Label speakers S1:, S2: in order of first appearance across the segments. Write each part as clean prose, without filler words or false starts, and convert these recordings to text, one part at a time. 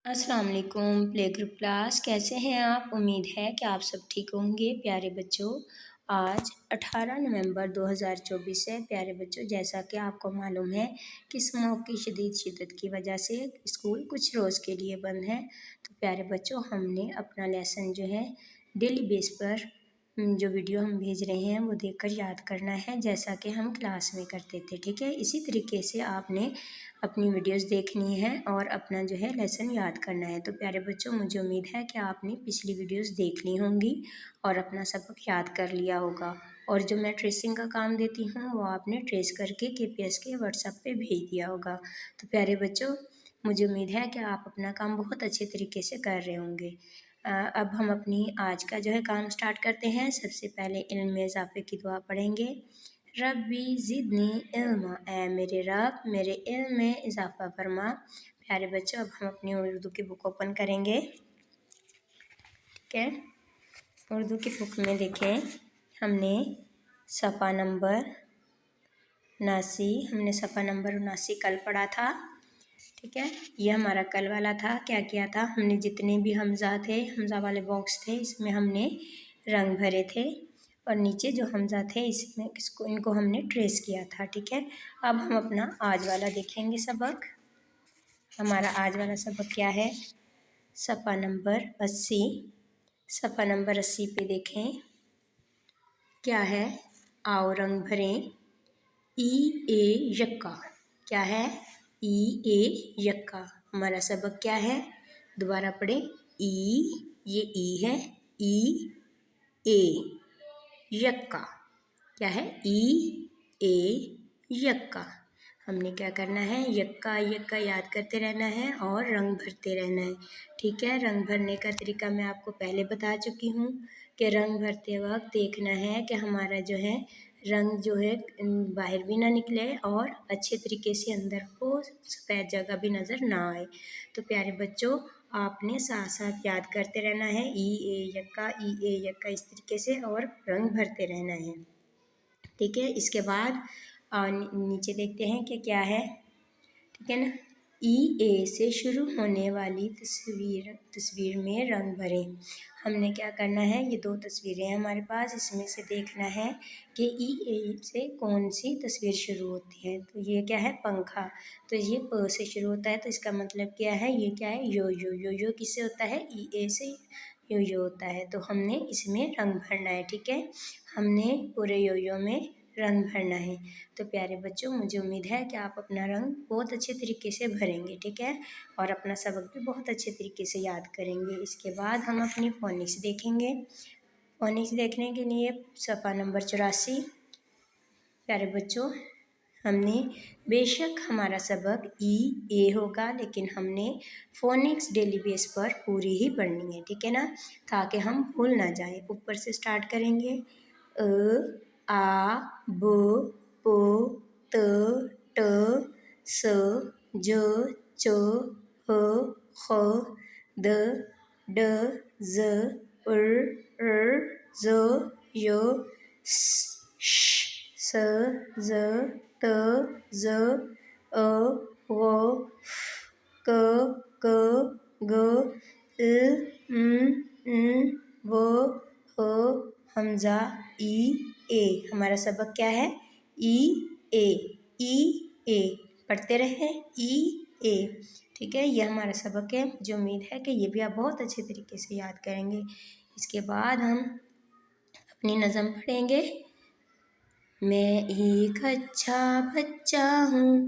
S1: अस्सलाम वालेकुम play group class. कैसे हैं आप? उम्मीद है कि आप सब ठीक होंगे। प्यारे बच्चों, आज 18 नवंबर 2024 है। प्यारे बच्चों, जैसा कि आपको मालूम है कि स्मॉग की शदीद शिद्दत की वजह से स्कूल कुछ रोज़ के लिए बंद है। तो प्यारे बच्चों, हमने अपना लेसन जो है डेली बेस पर जो वीडियो हम भेज रहे हैं वो देखकर याद करना है, जैसा कि हम क्लास में करते थे। ठीक है, इसी तरीके से आपने अपनी वीडियोस देखनी है और अपना जो है लेसन याद करना है। तो प्यारे बच्चों, मुझे उम्मीद है कि आपने पिछली वीडियोस देख ली होंगी और अपना सबक याद कर लिया होगा। और जो मैं ट्रेसिंग का काम देती हूँ वो आपने ट्रेस करके KPS के व्हाट्सएप पे भेज दिया होगा। तो प्यारे बच्चों, मुझे उम्मीद है कि आप अपना काम बहुत अच्छे तरीके से कर रहे होंगे। अब हम अपनी आज का जो है काम स्टार्ट करते हैं। सबसे पहले इल्म में इजाफे की दुआ पढ़ेंगे। रब्बी ज़िदनी इल्मा, ऐ मेरे रब मेरे इल्म में इजाफ़ा फरमा। प्यारे बच्चों, अब हम अपनी उर्दू की बुक ओपन करेंगे। ठीक है, उर्दू की बुक में देखें, हमने सफ़ा नंबर 79 कल पढ़ा था। ठीक है, ये हमारा कल वाला था। क्या किया था हमने? जितने भी हमज़ा थे, हमज़ा वाले बॉक्स थे, इसमें हमने रंग भरे थे और नीचे जो हमज़ा थे इसमें इनको हमने ट्रेस किया था। ठीक है, अब हम अपना आज वाला देखेंगे सबक। हमारा आज वाला सबक क्या है? सफ़ा नंबर 80। सफ़ा नंबर 80 पे देखें क्या है। आओ रंग भरें। ई ए यक्का। क्या है? ई ए यक्का। हमारा सबक क्या है? दोबारा पढ़ें। ई, ये ई है, ई ए यक्का। क्या है? ई ए यक्का। हमने क्या करना है? यक्का यक्का याद करते रहना है और रंग भरते रहना है। ठीक है, रंग भरने का तरीका मैं आपको पहले बता चुकी हूँ कि रंग भरते वक्त देखना है कि हमारा जो है रंग जो है बाहर भी ना निकले और अच्छे तरीके से अंदर को सफ़ेद जगह भी नज़र ना आए। तो प्यारे बच्चों, आपने साथ साथ याद करते रहना है। ई ए यक्का, ई ए यक्का, इस तरीके से और रंग भरते रहना है। ठीक है, इसके बाद नीचे देखते हैं कि क्या है। ठीक है ना, ई ए से शुरू होने वाली तस्वीर में रंग भरें। हमने क्या करना है? ये दो तस्वीरें हैं हमारे पास, इसमें से देखना है कि ई ए से कौन सी तस्वीर शुरू होती है। तो ये क्या है? पंखा। तो ये प से शुरू होता है, तो इसका मतलब क्या है? ये क्या है? यो यो यो यो किससे होता है? ई ए से यो यो होता है। तो हमने इसमें रंग भरना है। ठीक है, हमने पूरे यो यो में रंग भरना है। तो प्यारे बच्चों, मुझे उम्मीद है कि आप अपना रंग बहुत अच्छे तरीके से भरेंगे। ठीक है, और अपना सबक भी बहुत अच्छे तरीके से याद करेंगे। इसके बाद हम अपनी फोनिक्स देखेंगे। फोनिक्स देखने के लिए सफ़ा नंबर 84। प्यारे बच्चों, हमने बेशक हमारा सबक ई ए होगा, लेकिन हमने फोनिक्स डेली बेस पर पूरी ही पढ़नी है। ठीक है ना, ताकि हम भूल ना जाए। ऊपर से स्टार्ट करेंगे। अ आ ब प त ट स ज च ह ख द ड ज़ र ज़ य श स ज़ त ज़ अ व क ग ग व ह हमज़ा ई ए। हमारा सबक क्या है? ई ए, ई ए। पढ़ते रहे, ई ए। ठीक है, ये हमारा सबक है। मुझे उम्मीद है कि ये भी आप बहुत अच्छे तरीके से याद करेंगे। इसके बाद हम अपनी नज़म पढ़ेंगे। मैं एक अच्छा बच्चा हूँ,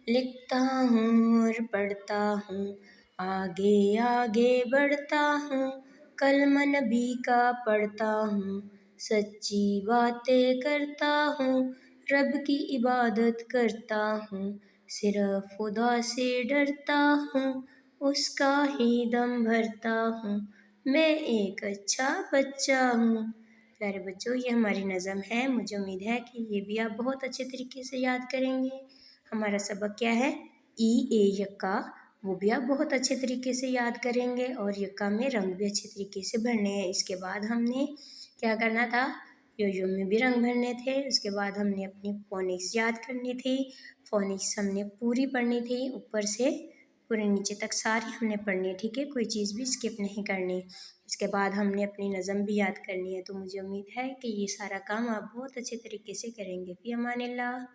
S1: लिखता हूँ और पढ़ता हूँ, आगे आगे बढ़ता हूँ, कलम नबी का पढ़ता हूँ, सच्ची बातें करता हूँ, रब की इबादत करता हूँ, सिर्फ खुदा से डरता हूँ, उसका ही दम भरता हूँ, मैं एक अच्छा बच्चा हूँ। प्यारे बच्चों, ये हमारी नज़म है। मुझे उम्मीद है कि ये भी आप बहुत अच्छे तरीके से याद करेंगे। हमारा सबक क्या है? ई ए यक्का, वो भी आप बहुत अच्छे तरीके से याद करेंगे और यक्का में रंग भी अच्छे तरीके से भरने हैं। इसके बाद हमने क्या करना था? यो यो में भी रंग भरने थे। उसके बाद हमने अपनी फोनिक्स याद करनी थी। फोनिक्स हमने पूरी पढ़नी थी ऊपर से پورے نیچے تک ساری ہم نے پڑھنی ہے، ٹھیک ہے، کوئی چیز بھی اسکپ نہیں کرنی۔ اس کے بعد ہم نے اپنی نظم بھی یاد کرنی ہے۔ تو مجھے امید ہے کہ یہ سارا کام آپ بہت اچھے طریقے سے کریں گے۔ فی امان اللہ۔